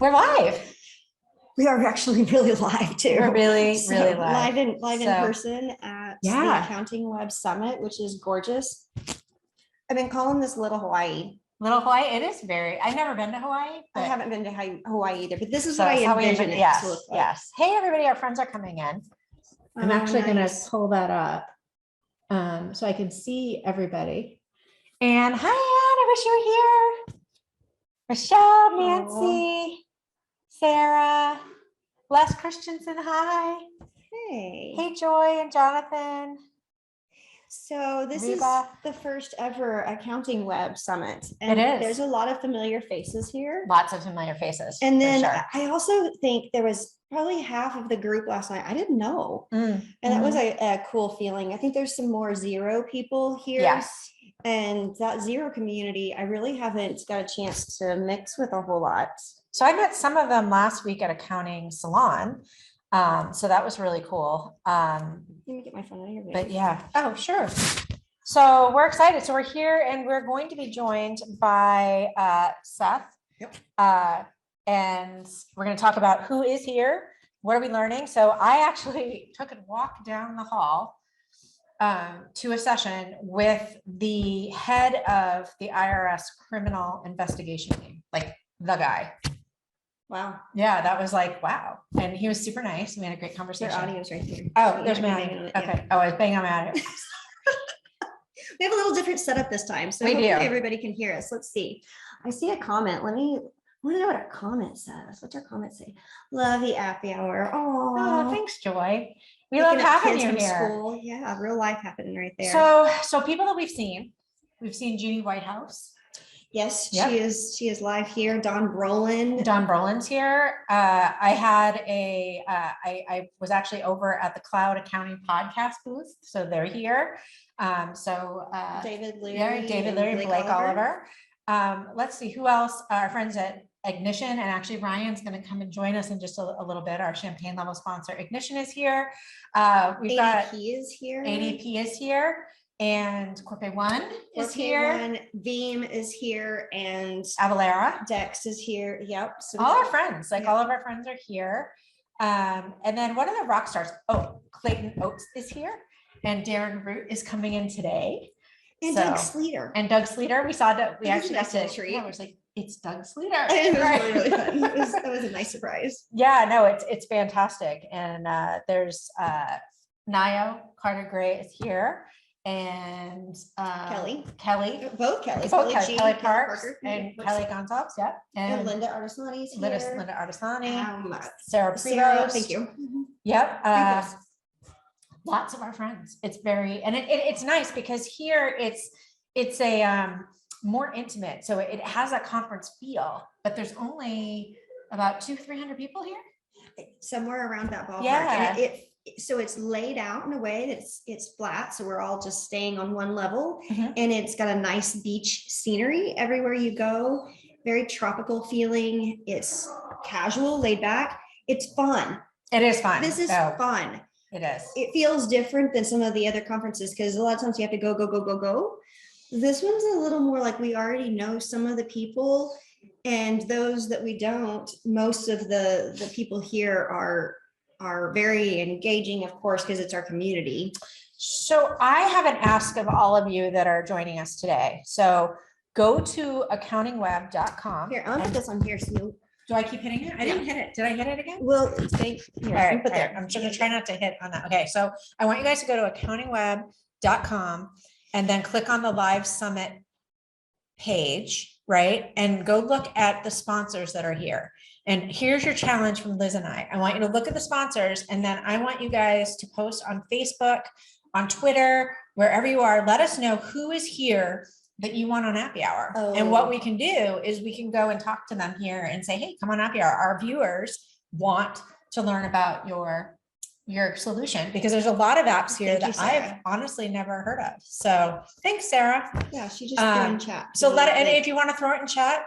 We're live. We are actually really live too. We're really live. Live in person at the AccountingWeb Summit, which is gorgeous. I've been calling this Little Hawaii. Little Hawaii. It is very. I've never been to Hawaii. I haven't been to Hawaii either, but this is So what I how we envision it yes, to look like. yes. Hey, everybody! Our friends are coming in. I'm actually going to pull that up so I can see everybody. And hi, Anne. I wish you were here. Michelle, Nancy, Sarah, Les Christensen. Hi. Hey. Hey, Joy and Jonathan. So this Reba. is the first ever AccountingWeb Summit. And it is. There's a lot of familiar faces here. Lots of familiar faces. And then sure. I also think there was probably half of the group last night I didn't know. And that was a cool feeling. I think there's some more zero people here. Yes. And that zero community, I really haven't got a chance to mix with a whole lot. So I met some of them last week at Accounting Salon. So that was really cool. Let me get my phone out of here. But yeah. Oh, sure. So we're excited. So we're here and we're going to be joined by Seth. Yep. And we're going to talk about who is here. What are we learning? So I actually took a walk down the hall to a session with the head of the IRS criminal investigation team, like the guy. Wow. Yeah, that was like, wow. And he was super nice. We had a great conversation. Their audio's right here. Oh, there's my audio. Okay. Yeah. Oh, I was banging on my audio. We have a little different setup this time. So hopefully everybody can hear us. Let's see. I see a comment. I want to know what our comment says. What's our comment say? Love the happy hour. Oh, thanks, Joy. We love having you here. School. Yeah, real life happening right there. So people that we've seen Judy Whitehouse. Yes, yep. She is live here. Don Brolin's here. I was actually over at the Cloud Accounting Podcast booth, so they're here. David Leary, Blake Oliver. Let's see who else. Our friends at Ignition, and actually Ryan's going to come and join us in just a little bit. Our champagne level sponsor Ignition is here. We've got ADP is here. ADP is here. And Corpay One is here. Veeam is here, and Avalera. Dex is here. Yep. So all our friends, all of our friends are here. And then one of the rock stars, Clayton Oates is here, and Darren Root is coming in today. And Doug Sleater. We saw that. We actually got to. treat. I was like, it's Doug Sleater. It was really fun. That was a nice surprise. Yeah, no, it's fantastic. And there's Nayo Carter Gray is here. And Kelly, both Kelly Parks and Kelly Gonzalez, yeah, and Linda Artislani is here. Linda Artislani, Sarah Prevost. Thank you. Yep, lots of our friends. It's very it's nice because here it's a more intimate, so it has a conference feel, but there's only about 200-300 people here, somewhere around that ballpark. Yeah. And so it's laid out in a way that it's flat, so we're all just staying on one level, and it's got a nice beach scenery everywhere you go, very tropical feeling. It's casual, laid back. It's fun. It is fun. This is fun. It is. It feels different than some of the other conferences because a lot of times you have to go. This one's a little more like we already know some of the people, and those that we don't, most of the people here are very engaging, of course, because it's our community. So I have an ask of all of you that are joining us today. So go to accountingweb.com. Here, I'll put this on here. So do I keep hitting it? I didn't hit it. Did I hit it again? Well, here, all right. I'm going to try not to hit on that. Okay, so I want you guys to go to accountingweb.com and then click on the live summit page, right? And go look at the sponsors that are here. And here's your challenge from Liz and I. I want you to look at the sponsors, and then I want you guys to post on Facebook, on Twitter, wherever you are. Let us know who is here that you want on Happy Hour. And what we can do is we can go and talk to them here and say, hey, come on Happy Hour. Our viewers want to learn about your solution, because there's a lot of apps here that I've honestly never heard of. So thanks, Sarah. Yeah, she just threw in chat. So and if you want to throw it in chat,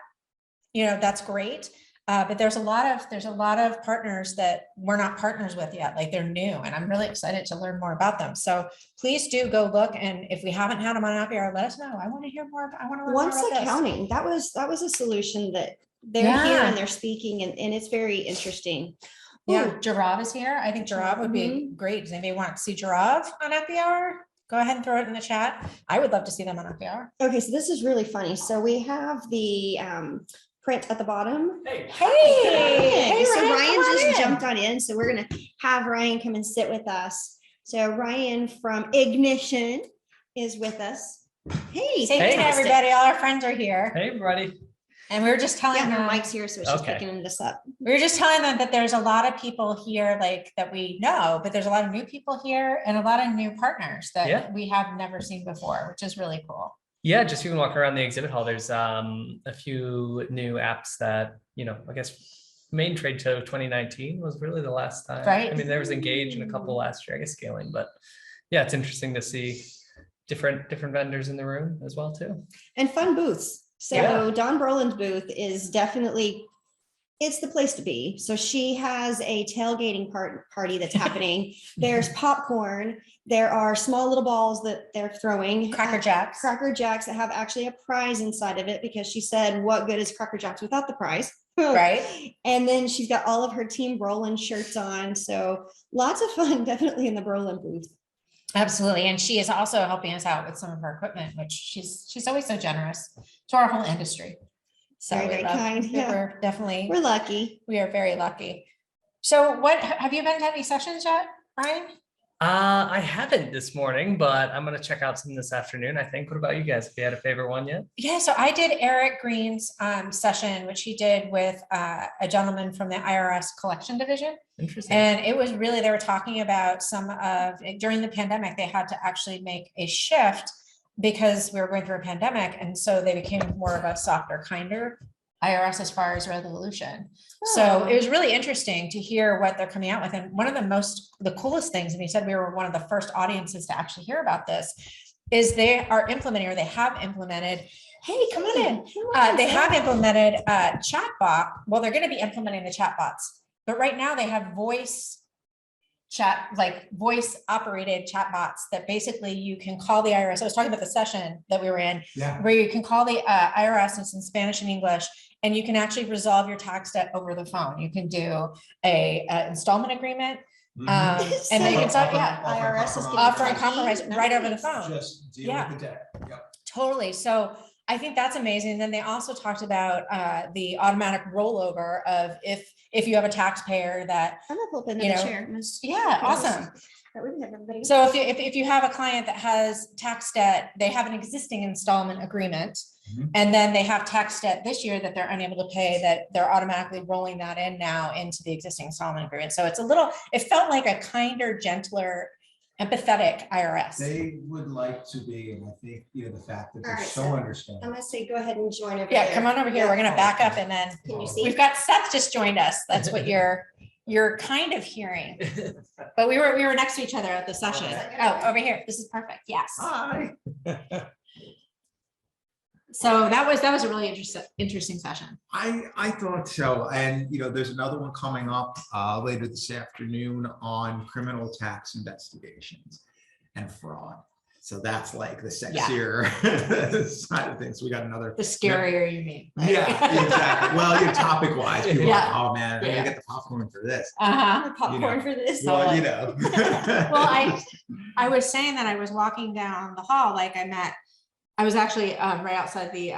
that's great. But there's a lot of partners that we're not partners with yet, like they're new, and I'm really excited to learn more about them. So please do go look, and if we haven't had them on Happy Hour, let us know. I want to hear more. I want to learn more about accounting. That was a solution that they're here Yeah. and they're speaking, and it's very interesting. Yeah, Ooh, Giraffe is here. I think Giraffe would be great. Does anybody want to see Giraffe on Happy Hour? Go ahead and throw it in the chat. I would love to see them on Happy Hour. okay, so this is really funny. So we have the print at the bottom. Hey, So Ryan, Ryan come on just in. jumped on in, so we're gonna have Ryan come and sit with us. So Ryan from Ignition is with us. Hey, Say hey to fantastic. everybody. All our friends are here. Hey, everybody. And we were just telling Yeah, them, her mic's here, so it's just Okay. picking this up. we were just telling them that there's a lot of people here like that we know, but there's a lot of new people here and a lot of new partners that we have never seen before, which is really cool. Yeah, just even walking around the exhibit hall, there's a few new apps that, I guess main trade show 2019 was really the last time. Right. I mean, there was Engage and a couple last year, I guess scaling, but yeah, it's interesting to see different vendors in the room as well too. And fun booths. So Dawn Brolin's booth is definitely, it's the place to be. So she has a tailgating party that's happening. There's popcorn. There are small little balls that they're throwing. Cracker Jacks. Cracker Jacks that have actually a prize inside of it, because she said, what good is Cracker Jacks without the prize? Right. And then she's got all of her Team Brolin shirts on. So lots of fun, definitely in the Brolin booth. Absolutely. And she is also helping us out with some of her equipment, which she's always so generous to our whole industry. So Very, very kind. Yeah. We're definitely, We're lucky. we are very lucky. So what, have you been to any sessions yet, Ryan? I haven't this morning, but I'm going to check out some this afternoon, I think. What about you guys? Have you had a favorite one yet? Yeah, so I did Eric Green's session, which he did with a gentleman from the IRS collection division. Interesting. And it was really, they were talking about during the pandemic, they had to actually make a shift because we were going through a pandemic. And so they became more of a softer, kinder IRS as far as resolution. So it was really interesting to hear what they're coming out with. And one of the coolest things, and he said we were one of the first audiences to actually hear about this, is they are implementing, or they have implemented, hey, come on in. They have implemented a chatbot. Well, they're going to be implementing the chatbots, but right now they have voice operated chatbots that basically you can call the IRS. I was talking about the session that we were in, where you can call the IRS, it's in Spanish and English, and you can actually resolve your tax debt over the phone. You can do a installment agreement. And then you can start, IRS is offering compromise right over the phone. Just deal with the debt. Yep. Totally. So I think that's amazing. And then they also talked about the automatic rollover of if you have a taxpayer that, I'm gonna flip into the chair. yeah, awesome. So if you have a client that has tax debt, they have an existing installment agreement, and then they have tax debt this year that they're unable to pay, that they're automatically rolling that in now into the existing installment agreement. So it felt like a kinder, gentler, empathetic IRS. They would like to be, and I think, the fact that they're All right, so so understanding. I'm gonna say, go ahead and join over Yeah, there. come on over here. We're gonna back up, and then Can you see? we've got Seth just joined us. That's what you're kind of hearing. But we were next to each other at the session. Oh, over here. This is perfect. Yes. Hi. So that was a really interesting session. I thought so. And, there's another one coming up later this afternoon on criminal tax investigations and fraud. So that's like the sexier side of things. We got another. The scarier you mean. Right? Yeah, exactly. Well, topic wise, people are like, oh man, I'm Yeah. gonna get the popcorn for this. Popcorn for this. Well, Well, I was saying that I was walking down the hall, like I was actually right outside the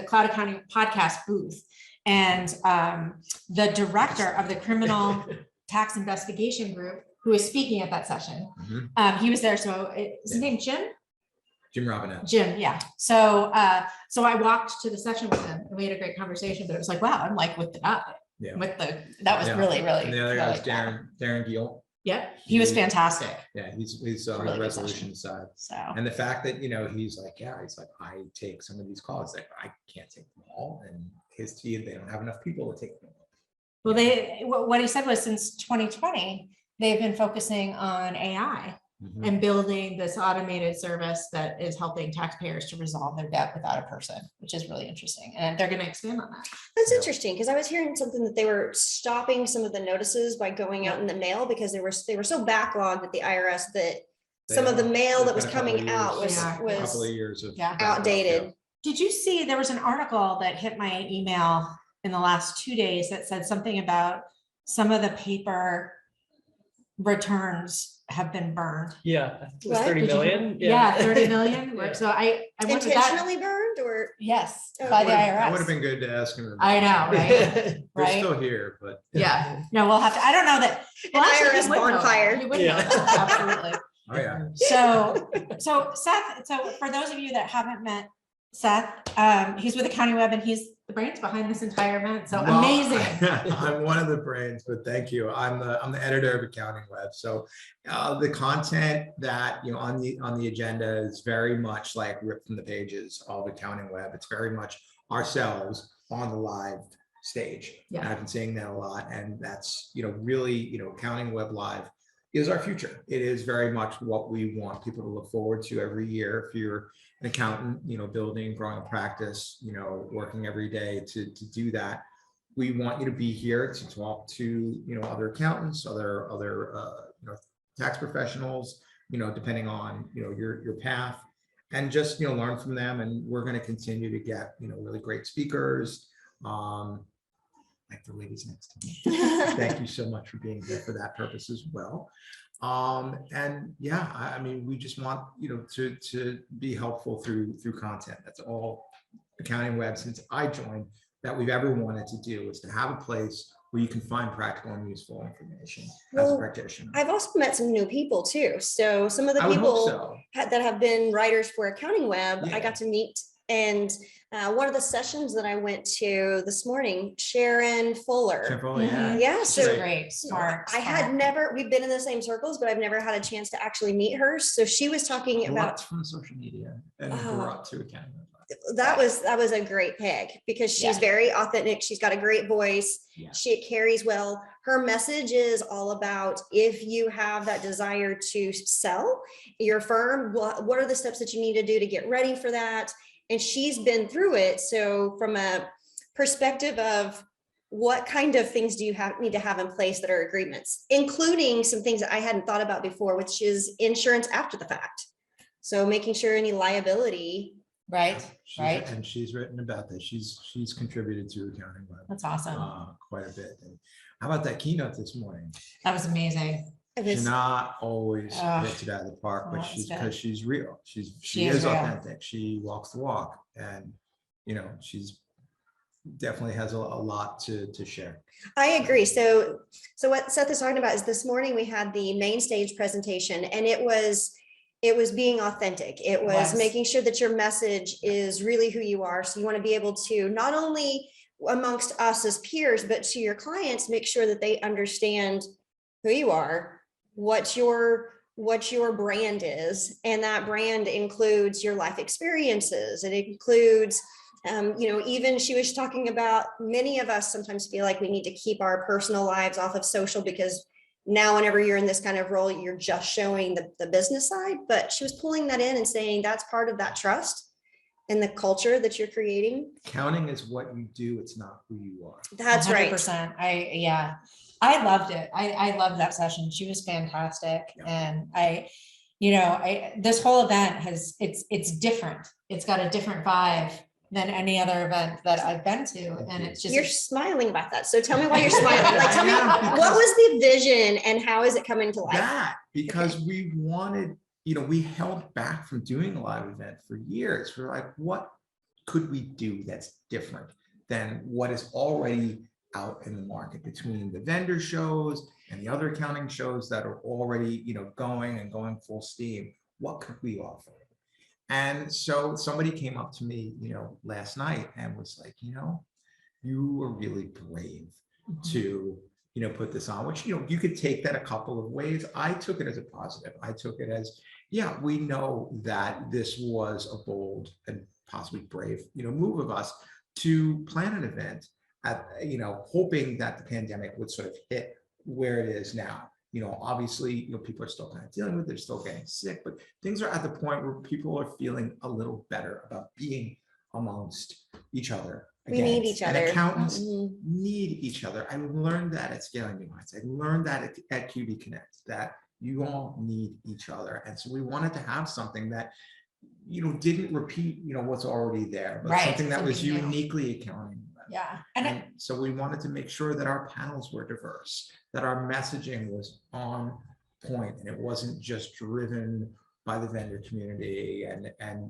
Cloud Accounting podcast booth, and the director of the criminal tax investigation group, who was speaking at that session, he was there. So is his name Jim? Jim Robinette. Jim, yeah. So I walked to the session with him, and we had a great conversation. But it was like, wow, I'm like with the guy. Yeah. That was really. And the other guy was really Darren Gill. Yeah, he was fantastic. Yeah, he's on Really the good resolution side. So And the fact that, he's like, I take some of these calls, like I can't take them all. And his team, they don't have enough people to take them all. well, what he said was since 2020, they've been focusing on AI and building this automated service that is helping taxpayers to resolve their debt without a person, which is really interesting. And they're going to expand on that. That's interesting, because I was hearing something that they were stopping some of the notices by going out in the mail, because they were so backlogged at the IRS that some of the mail that was coming out was a couple of years of Yeah. outdated. Did you see there was an article that hit my email in the last 2 days that said something about some of the paper returns have been burned. Yeah, it was What? 30 Did you hear- million. Yeah, 30 million. Yeah. So I went to that. Intentionally burned or? Yes, Oh, by the That would have IRS. been good to ask him. about. I know, right? They're Right? still here, but. Yeah, no, we'll have to, I don't know that. well, An actually, IRS you would know that. bonfire. You would know Yeah. that, absolutely. Oh, yeah. So Seth, so for those of you that haven't met Seth, he's with AccountingWeb and he's the brains behind this entire event. So Well, amazing. I'm one of the brains, but thank you. I'm the editor of AccountingWeb. So the content that on the agenda is very much like ripped from the pages of AccountingWeb. It's very much ourselves on the live stage. Yeah. And I've been saying that a lot, and that's really AccountingWeb Live is our future. It is very much what we want people to look forward to every year. If you're an accountant, building, growing a practice, working every day to do that, we want you to be here to talk to other accountants, other tax professionals, depending on your path, and just learn from them. And we're going to continue to get really great speakers, like the ladies next to me. Thank you so much for being here for that purpose as well. And yeah, I mean, we just want to be helpful through content. That's all AccountingWeb, since I joined, that we've ever wanted to do, is to have a place where you can find practical and useful information as a practitioner. I've also met some new people too. So some of the I would hope people so. that have been writers for AccountingWeb, I Yeah. got to meet. And one of the sessions that I went to this morning, Sharon Fuller. Simple, yeah. Yeah, She's so great, smart. I had never, we've been in the same circles, but I've never had a chance to actually meet her. So she was talking about, Lots from social media and brought to AccountingWeb. that was a great pick because she's Yeah. very authentic. She's got a great voice. Yeah. She carries well. Her message is all about, if you have that desire to sell your firm, what are the steps that you need to do to get ready for that? And she's been through it. So from a perspective of what kind of things do you need to have in place that are agreements, including some things that I hadn't thought about before, which is insurance after the fact. So making sure any liability. Right, right. And she's written about this. She's contributed to AccountingWeb That's awesome. quite a bit. And how about that keynote this morning? That was amazing. She's not always Ugh. hits it out of the park, but Oh, she's that's because she's real. She She is is real. authentic. She walks the walk, and she's definitely has a lot to share. I agree. So what Seth is talking about is this morning we had the main stage presentation, and it was being authentic. It was Yes. making sure that your message is really who you are. So you want to be able to not only amongst us as peers, but to your clients, make sure that they understand who you are, what your brand is. And that brand includes your life experiences. It includes, even she was talking about, many of us sometimes feel like we need to keep our personal lives off of social, because now whenever you're in this kind of role, you're just showing the business side. But she was pulling that in and saying that's part of that trust and the culture that you're creating. Counting is what you do. It's not who you are. That's right. 100%. I loved it. I loved that session. She was fantastic. Yeah. And this whole event it's different. It's got a different vibe than any other event that I've been to. And it's just, You're smiling about that. So tell me why you're smiling. Like, tell me, Yeah, what was the vision and how is it coming to life? That because we wanted, we held back from doing a live event for years. We're like, what could we do that's different than what is already out in the market between the vendor shows and the other accounting shows that are already, going full steam? What could we offer? And so somebody came up to me, last night and was like, you were really brave to, put this on, which, you could take that a couple of ways. I took it as a positive. I took it as, yeah, we know that this was a bold and possibly brave, move of us to plan an event at, hoping that the pandemic would sort of hit where it is now. Obviously, people are still kind of dealing with it, they're still getting sick, but things are at the point where people are feeling a little better about being amongst each other. We need each And other. accountants Mhm. need each other. I learned that at Scaling New Heights. I learned that at QB Connect, that you all need each other. And so we wanted to have something that, didn't repeat, what's already there, but Right, something that was something new. uniquely AccountingWeb. Yeah. And And so we wanted to make sure that our panels were diverse, that our messaging was on point, and it wasn't just driven by the vendor community and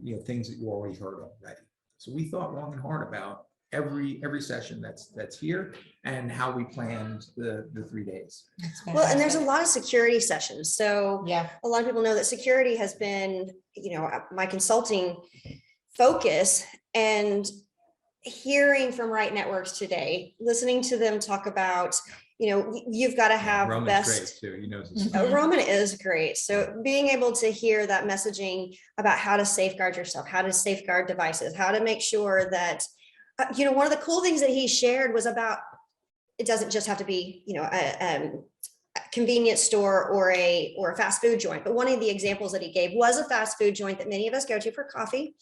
you know, things that you already heard already. So we thought long and hard about every session that's here and how we planned the 3 days. it's Well, and there's a fantastic. lot of security sessions. So Yeah. a lot of people know that security has been, you know, my consulting focus, and hearing from Right Networks today, listening to them talk about, you know, you've got to have Roman's best. great too. He knows Mhm. this. Roman is great. So being able to hear that messaging about how to safeguard yourself, how to safeguard devices, how to make sure that, you know, one of the cool things that he shared was about, it doesn't just have to be, you know, a convenience store or a fast food joint. But one of the examples that he gave was a fast food joint that many of us go to for coffee.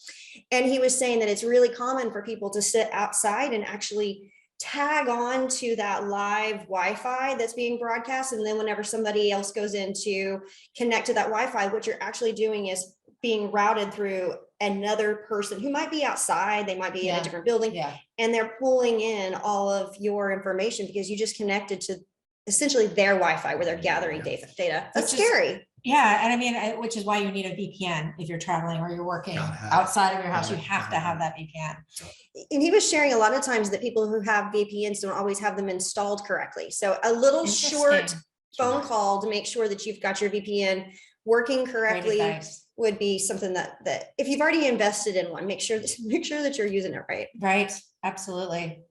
And he was saying that it's really common for people to sit outside and actually tag on to that live Wi-Fi that's being broadcast. And then whenever somebody else goes in to connect to that Wi-Fi, what you're actually doing is being routed through another person who might be outside, they might be in Yeah. a different building, Yeah. and they're pulling in all of your information because you just connected to essentially their Wi-Fi where they're gathering data. That's Which is- scary. Yeah. And I mean, which is why you need a VPN if you're traveling or you're working Gotta have it. outside of your house, you Gotta have to have have it. that VPN. And he was sharing a lot of times that people who have VPNs don't always have them installed correctly. So a little short Interesting. phone call to make sure that you've got your VPN working Great correctly advice. would be something that if you've already invested in one, make sure that you're using it right. Right. Absolutely.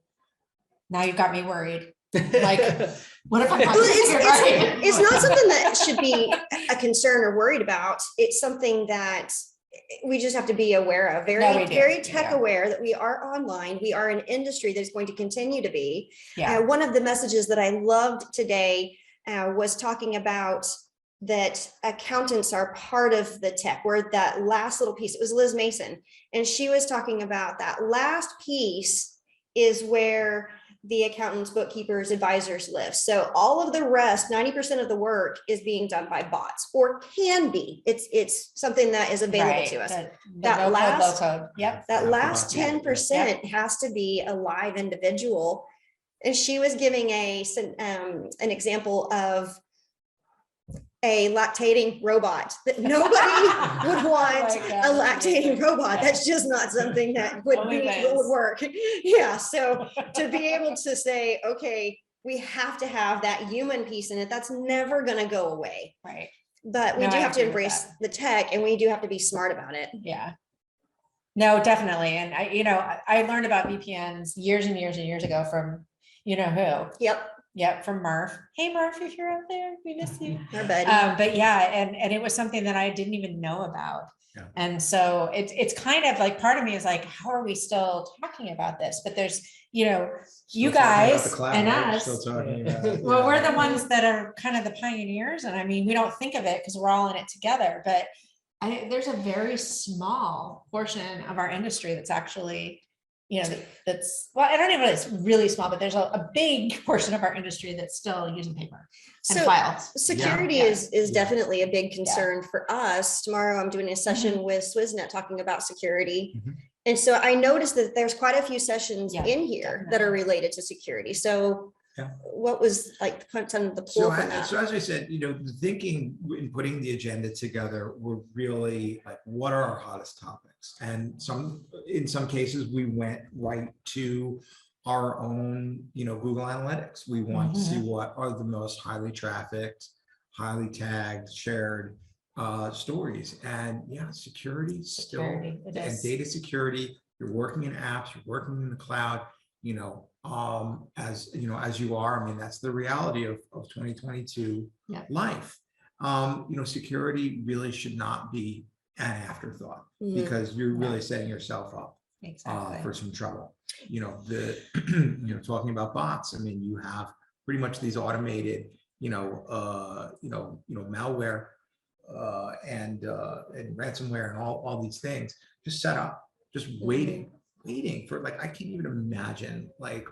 Now you've got me worried. Like, what if I'm not Well, using it right? it's not something that should be a concern or worried about. It's something that we just have to be aware of, No, we do. very tech Yeah. aware that we are online. We are an industry that's going to continue to be. Yeah. One of the messages that I loved today was talking about that accountants are part of the tech, where that last little piece, it was Liz Mason, and she was talking about that last piece is where the accountants, bookkeepers, advisors live. So all of the rest, 90% of the work is being done by bots, or can be. It's something that is available Right. to us. The That no code, last- low code. Yep. That Yeah, last yeah, 10% has to be a live individual. And she was giving an example of a lactating robot that nobody would want. Oh my God, A that's lactating amazing. robot. Yeah. That's just not something that would Only be, Liz. would work. Yeah, so to be able to say, okay, we have to have that human piece in it, that's never gonna go away. Right. But we No, do I have to agree with embrace that. the tech, and we do have to be smart about it. Yeah. No, definitely. And I learned about VPNs years and years and years ago from, you know who. Yep, Yep, from Murph. Hey, Murph, if you're out there, we miss you. our buddy. But yeah, and it was something that I didn't even know about. Yeah. And so it's kind of like, part of me is like, how are we still talking about this? But there's, you Still talking about guys the cloud, and right? us. Still talking about, Well, we're the ones that are kind of the pioneers. And I mean, we don't think of it because we're all in it together, but there's a very small portion of our industry that's actually, that's, well, I don't even know if it's really small, but there's a big portion of our industry that's still using paper and So files. security Yeah. is Yeah. definitely a big concern for us. Tomorrow I'm doing a session Mm-hmm. with Swissnet talking about security. Mhm. And so I noticed that there's quite a few sessions Yeah, in here that are definitely. related to security. So Yeah. what was like kind of the So, pull from that? so as I said, the thinking in putting the agenda together were really like, what are our hottest topics? And in some cases, we went right to our own, Google Analytics. We want to see what are the most highly trafficked, highly tagged, shared stories. And yeah, security still, Security, it and is. data security, you're working in apps, you're working in the cloud, as you are, I mean, that's the reality of 2022 Yeah. life. Security really should not be an afterthought, Mhm. because you're No. really setting yourself up Exactly. for some trouble. Talking about bots, I mean, you have pretty much these automated, malware and ransomware and all these things just set up, just waiting for, like, I can't even imagine, like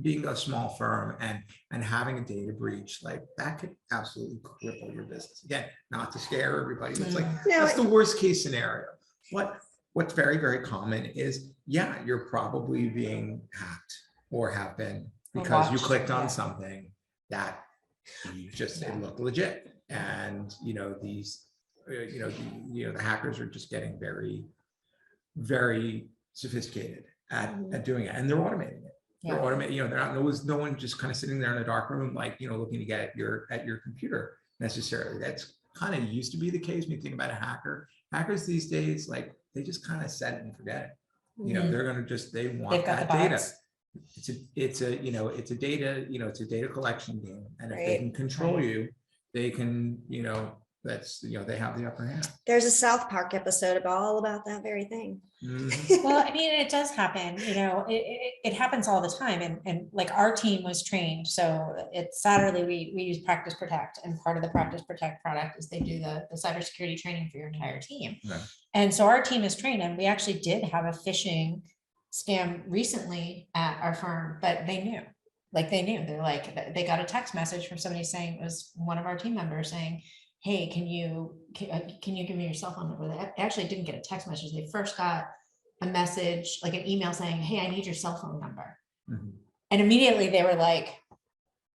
being a small firm and having a data breach, like that could absolutely cripple your business. Again, not to scare everybody, but it's like, No, that's the worst case scenario. But what's very, very common is, yeah, you're probably being hacked or have been Or because you watched, clicked on yeah. something that you just, Yeah. it looked legit. And, these, the hackers are just getting very, very sophisticated at doing it, and they're automating it. They're Yeah. automating, they're not, no one just kind of sitting there in a dark room, like, looking to get at your computer necessarily. That's kind of used to be the case when you think about a hacker. Hackers these days, like, they just kind of set it and forget it. Mhm. They're gonna just, they want They've got that the data. bots. It's a data collection game, and if they Right. can control Right. you, they can, they have the upper hand. There's a South Park episode all about that very thing. Mhm. Well, I mean, it does happen, it happens all the time, and like our team was trained, so it's Saturday, we use Practice Protect, and part of the Practice Protect product is they do the cybersecurity training for your entire team. Yeah. And so our team is trained, and we actually did have a phishing scam recently at our firm, but they knew. They're like, they got a text message from somebody saying, it was one of our team members saying, hey, can you give me your cell phone number? They actually didn't get a text message. They first got a message, like an email saying, hey, I need your cell phone number. Mhm. And immediately they were like,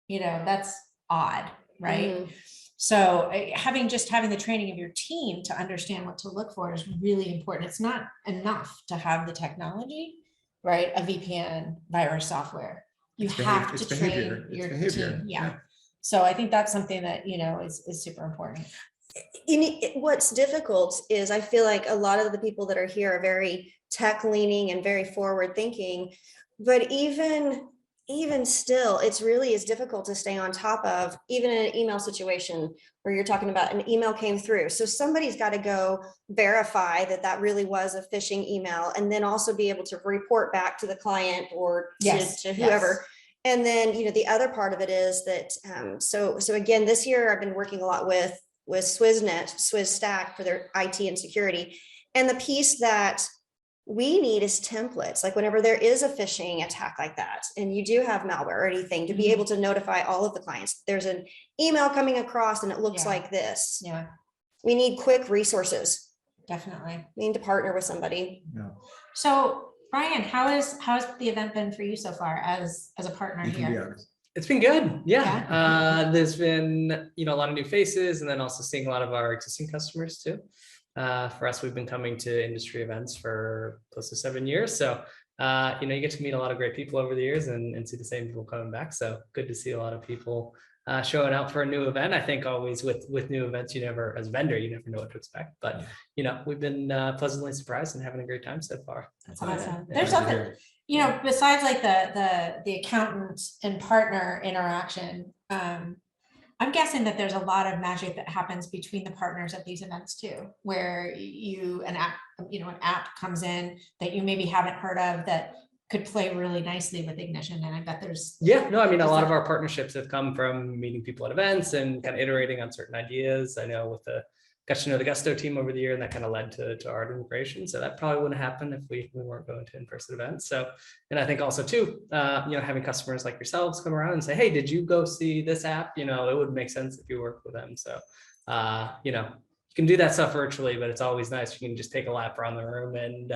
that's odd, right? Mhm. So having the training of your team to understand what to look for is really important. It's not enough to have the technology, right? A VPN, virus software. You It's have it's to behavior. train It's your behavior. team. Yeah. So I think that's something that, is super important. What's difficult is I feel like a lot of the people that are here are very tech leaning and very forward thinking, but even still, it's really is difficult to stay on top of, even in an email situation where you're talking about an email came through. So somebody's got to go verify that really was a phishing email, and then also be able to report back to the client or to whoever. And then, the other part of it is that, so again, this year I've been working a lot with Swissnet, Stack for their IT and security. And the piece that we need is templates. Like whenever there is a phishing attack like that, and you do have malware or anything, to be able to notify all of the clients, there's an email coming across and it looks like this. Yeah, We need quick resources. definitely. We need to partner with somebody. Yeah. So Brian, how's the event been for you so far as a partner You can be here? honest. It's been good. Yeah. There's been, a lot of new faces, and then also seeing a lot of our existing customers too. For us, we've been coming to industry events for close to 7 years. So, you get to meet a lot of great people over the years and see the same people coming back. So good to see a lot of people showing up for a new event. I think always with new events, as a vendor, you never know what to expect. But, we've been pleasantly surprised and having a great time so far. That's awesome. Yeah. There's something, besides like the accountant and partner interaction, I'm guessing that there's a lot of magic that happens between the partners at these events too, where an app comes in that you maybe haven't heard of that could play really nicely with Ignition. And I bet there's. Yeah, no, I mean, a lot of our partnerships have come from meeting people at events and kind of iterating on certain ideas. I know got to know the Gusto team over the year, and that kind of led to our integration. So that probably wouldn't happen if we weren't going to in-person events. So, and I think also too, having customers like yourselves come around and say, hey, did you go see this app? It would make sense if you work with them. So, you can do that stuff virtually, but it's always nice. You can just take a lap around the room and,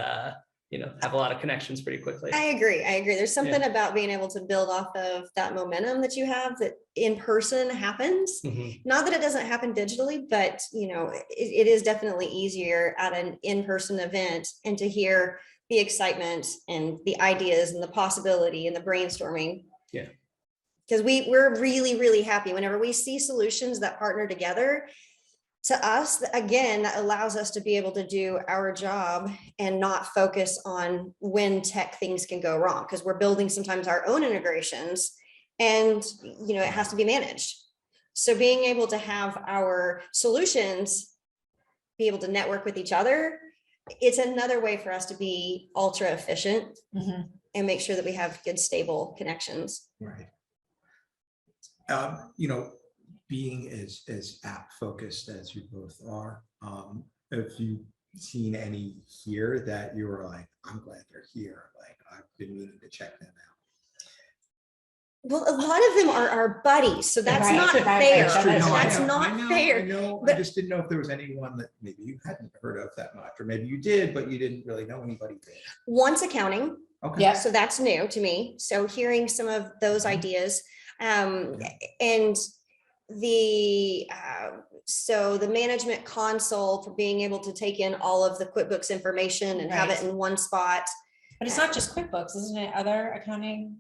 have a lot of connections pretty quickly. I agree. There's something about being able to build off of that momentum that you have that in person happens. Not that it doesn't happen digitally, but it is definitely easier at an in-person event, and to hear the excitement and the ideas and the possibility and the brainstorming. Yeah. Because we're really, really happy whenever we see solutions that partner together. To us, again, that allows us to be able to do our job and not focus on when tech things can go wrong, because we're building sometimes our own integrations, and it has to be managed. So being able to have our solutions be able to network with each other, it's another way for us to be ultra efficient and make sure that we have good, stable connections. Right. Being as app focused as you both are, if you've seen any here that you were like, I'm glad they're here, like I've been meaning to check them out. Well, a lot of them are our buddies, so that's Right, not right, fair. that's true. No, I That's know, not I fair. know. I but- just didn't know if there was anyone that maybe you hadn't heard of that much, or maybe you did, but you didn't really know anybody there. Once accounting, Okay. Yeah. so that's new to me. So hearing some of those ideas, and the so the management console for being able to take in all of the QuickBooks information and have it Right. in one spot. But it's not just QuickBooks, isn't it? Other accounting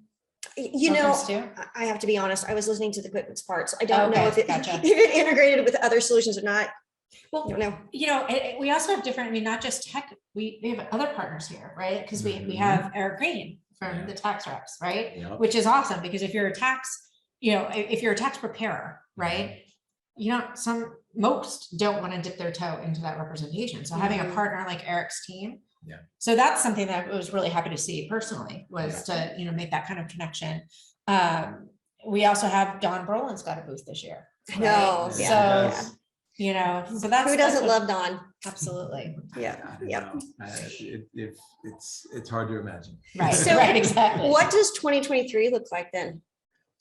You know, programs too? I have to be honest, I was listening to the QuickBooks part, so I don't know Okay, if it, gotcha. if it integrated with other solutions or not. I Well, don't know. you know, we also have different, I mean, not just tech, we have other partners here, right? Because we Mhm. have Eric Green from Yeah. the tax reps, right? Yep. Which is awesome, because if you're a tax, you know, if you're a tax preparer, right? You know, most don't want to dip their toe into that representation. So having a Mhm. partner like Eric's team. Yeah. So that's something that I was really happy to see personally, was to, you know, make that kind of connection. We also have Don Brolin's got a booth this year. right? No, So, yeah. you know, so that's. Who that's doesn't what- love Don? Absolutely. Yeah, I don't yep. know. It's hard to imagine. Right, So right, exactly. What does 2023 look like then?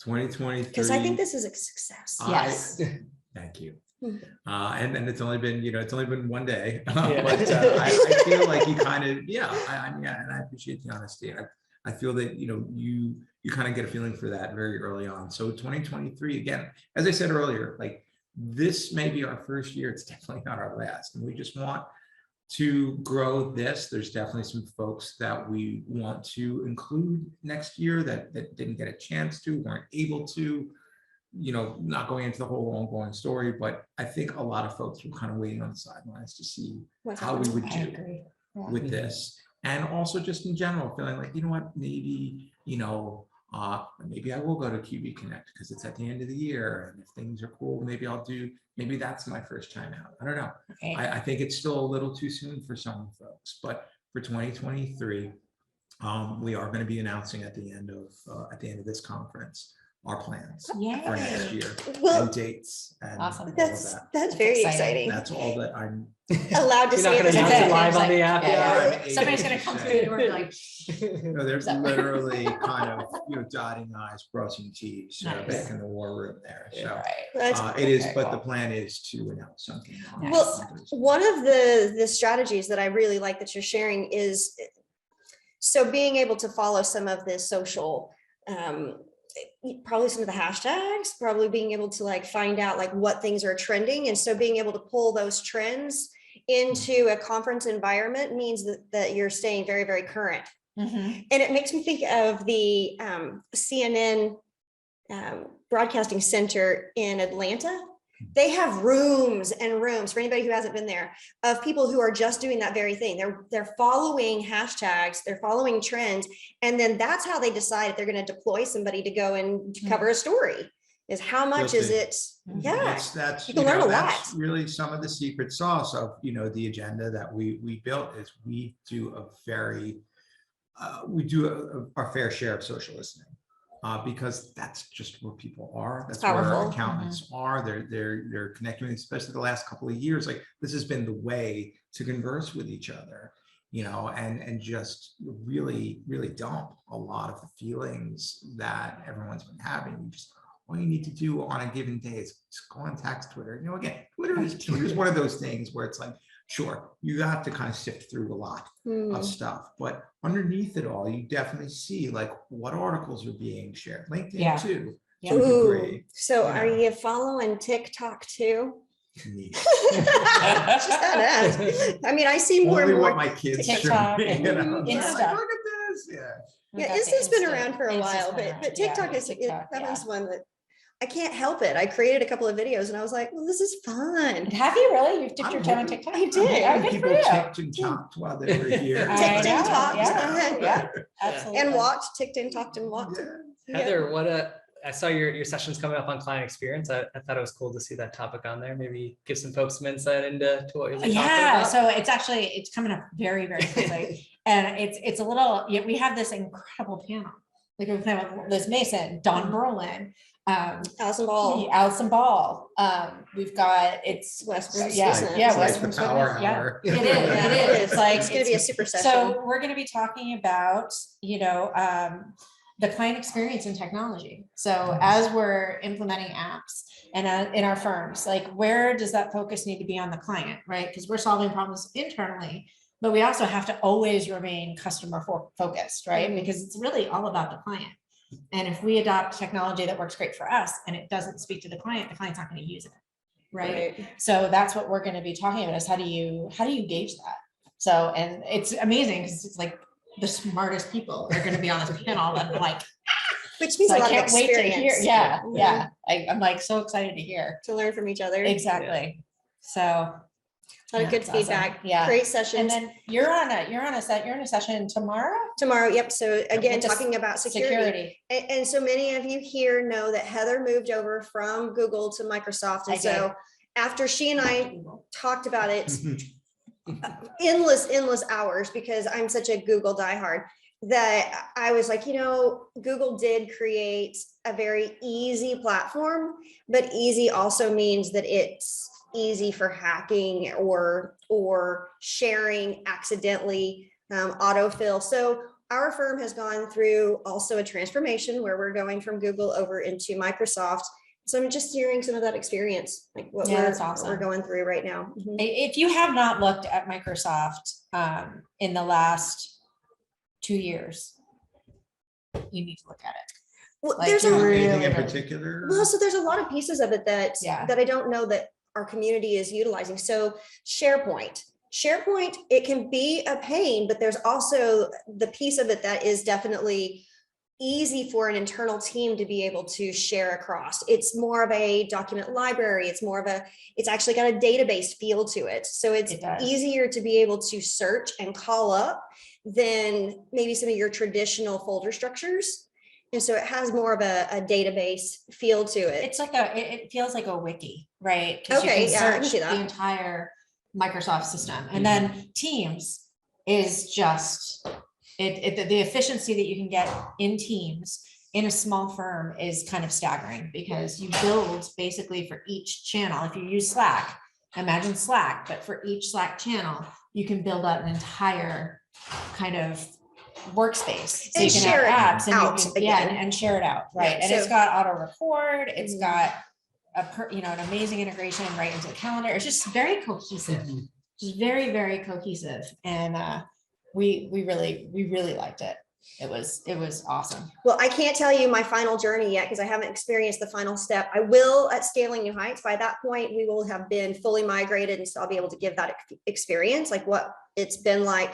2023. Because I think this is a success. Yes. Thank you. Mhm. And it's only been, it's only been one day, Yeah. but I feel like you kind of, and I appreciate the honesty. I feel that, you kind of get a feeling for that very early on. So 2023, again, as I said earlier, like this may be our first year. It's definitely not our last. And we just want to grow this. There's definitely some folks that we want to include next year that didn't get a chance to, weren't able to, not going into the whole ongoing story, but I think a lot of folks were kind of waiting on the sidelines to see What's how we would I do agree. Yeah. with this. And also just in general, feeling like, maybe, maybe I will go to QB Connect because it's at the end of the year. And if things are cool, maybe that's my first time out. I don't know. Okay. I think it's still a little too soon for some folks, but for 2023, we are going to be announcing at the end of this conference our plans for next Yay. year Well, and dates and Awesome. all of that's that. very exciting. exciting. That's all that I'm. Allowed to You're say not at gonna this announce time. it live on the Yeah, app. yeah. I'm Somebody's able gonna to come say. through the door and be like, There's So- literally kind of, dotting i's, crossing t's Nice. back in the war room there. So right. That's it is, very but cool. the plan is to announce something. on Well, Mondays. one of the strategies that I really like that you're sharing is, so being able to follow some of the social, probably some of the hashtags, probably being able to like find out like what things are trending. And so being able to pull those trends into a conference environment means that you're staying very, very current. Mhm. And it makes me think of the CNN Broadcasting Center in Atlanta. They have rooms and rooms, for anybody who hasn't been there, of people who are just doing that very thing. They're following hashtags, they're following trends, and then that's how they decide if they're going to deploy somebody to go and cover a story. Is how much is Guilty. it? Yeah, That's you can learn a that's lot. really some of the secret sauce of the agenda that we built is we do our fair share of social listening. Because that's just where people are. That's where Powerful. our accountants are. They're connecting, especially the last couple of years. Like this has been the way to converse with each other, and just really, really dump a lot of the feelings that everyone's been having. All you need to do on a given day is just go on tax Twitter. Again, Twitter is one of those things where it's like, sure, you have to kind of sift through a lot Hmm. of stuff, but underneath it all, you definitely see like what articles are being shared. LinkedIn Yeah. too. Yeah. To a Ooh, degree. so Yeah. are you following TikTok too? Neat. Just gotta ask. I mean, I see more Only and what more. my kids TikTok show me, and It's Insta. like, look at this. Yeah. We Yeah, got the Insta's been Insta- around for a Insta's while, been but around. Yeah, TikTok is TikTok, that yeah. was one that I can't help it. I created a couple of videos and I was like, well, this is fun. Have you really? You've dipped I'm your toe in hoping- TikTok? I did. Oh, I'm good people for you. ticked and talked while they were here. I Ticked and know, talked. yeah, absolutely. And walked, ticked and talked and walked. Yeah. Yeah. Heather, I saw your sessions coming up on client experience. I thought it was cool to see that topic on there. Maybe give some folks some insight into what you're talking Yeah, about. so it's coming up very, very quickly. And it's a little, we have this incredible panel. Like we're playing with Liz Mason, Don Brolin, Allison Ball. Allison Ball. We've got Westbrook, yeah, isn't it? yeah, It's like Western the power Swimming, yeah. hour. It is, Yeah, it is. It's like It's gonna be a super session. so we're going to be talking about, the client experience in technology. So as we're implementing apps and in our firms, like where does that focus need to be on the client, right? Because we're solving problems internally, but we also have to always remain customer focused, right? Because it's really all about the client. And if we adopt technology that works great for us and it doesn't speak to the client's not going to use it, right? So that's what we're going to be talking about is how do you gauge that? So, and it's amazing because it's like the smartest people are going to be on this panel and like, Which means so a I lot of can't wait to hear. experience. Yeah. I'm like so excited to hear. To learn from each other. Exactly. So A lot of good it's awesome. feedback. Yeah. Great And sessions. then you're in a session tomorrow. Tomorrow, yep. So again, With the talking about security. And so many of you here know that Heather moved over from Google to Microsoft. And I so after she and I talked about it, endless hours, because I'm such a Google diehard, that I was like, Google did create a very easy platform, but easy also means that it's easy for hacking or sharing accidentally, autofill. So our firm has gone through also a transformation where we're going from Google over into Microsoft. So I'm just hearing some of that experience, like what that's we're awesome. going through right now. If you have not looked at Microsoft in the last 2 years, you need to look at it. Well, Like, there's Anything in particular? Well, so there's a lot of pieces of it that I don't know that our community is utilizing. So SharePoint, it can be a pain, but there's also the piece of it that is definitely easy for an internal team to be able to share across. It's more of a document library. It's actually got a database feel to it. So it's easier to be able to search and call up than maybe some of your traditional folder structures. And so it has more of a database feel to it. It's like it feels like a wiki, right? Okay, you can I can see search that. the entire Microsoft system. And then Teams is just, the efficiency that you can get in Teams in a small firm is kind of staggering because you build basically for each channel. If you use Slack, imagine Slack, but for each Slack channel, you can build out an entire kind of workspace. So And you can share have it apps and out you can, again. and share it out, right? Yeah, And it's so- got auto record, it's got an amazing integration right into the calendar. It's just very cohesive, just very, very cohesive. And we really liked it. It was awesome. Well, I can't tell you my final journey yet because I haven't experienced the final step. I will at Scaling New Heights. By that point, we will have been fully migrated, and so I'll be able to give that experience, like what it's been like.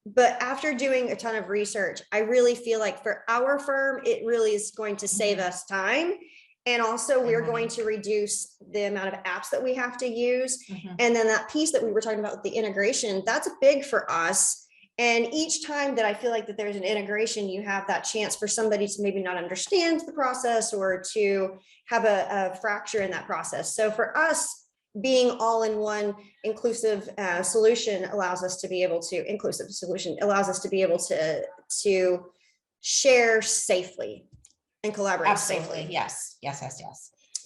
But after doing a ton of research, I really feel like for our firm, it really is going to save us time. And also we're going to reduce the amount of apps that we have to use. And then that piece that we were talking about with the integration, that's big for us. And each time that I feel like that there's an integration, you have that chance for somebody to maybe not understand the process or to have a fracture in that process. So for us, being all in one inclusive solution allows us to be able to share safely and collaborate Absolutely. safely. Yes.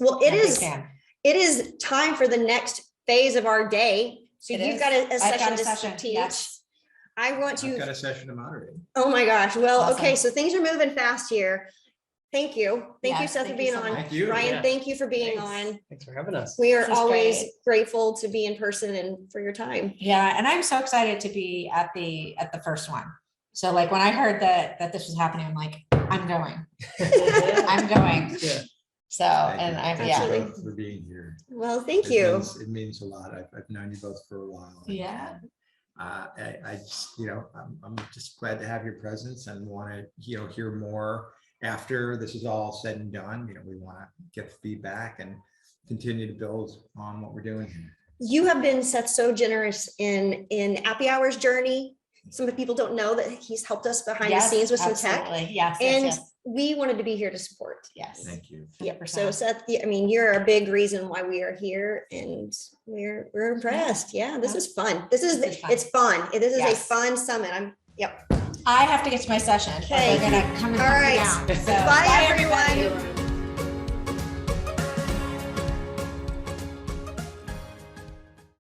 Well, I'm a big fan. it is time for the next phase of our day. So It you've is. got a I've got session to teach. Yes. I want I've to, got a session to moderate. oh my gosh. Well, Awesome. okay. So things are moving fast here. Thank you. Thank you, Yes, Seth, for thank you being so on. much. Thank you. Ryan, Yeah. thank you for being Thanks. on. Thanks for having us. We are This was always great. grateful to be in person and for your time. Yeah, and I'm so excited to be at the first one. So like when I heard that this was happening, I'm like, I'm going. I'm going. Yeah. So Thank and you. I Thank yeah. you both for being here. Well, thank It you. It means a lot. I've known you both for a while. Yeah. I just, I'm just glad to have your presence and want to, hear more after this is all said and done. We want to get feedback and continue to build on what we're doing here. You have been, Seth, so generous in Appy Hour's journey. Some of the people don't know that he's helped us behind the scenes with some tech. Absolutely. Yes. And yes. we wanted to be here to support. Yes. Thank you. Yep. So Seth, you're a big reason why we are here, and we're impressed. Yeah, this is fun. This is fun. It's fun. This is a Yes. fun summit. I have to get to my session. Okay. They're gonna come and All hunt me right. down. So, Bye, everyone. everybody.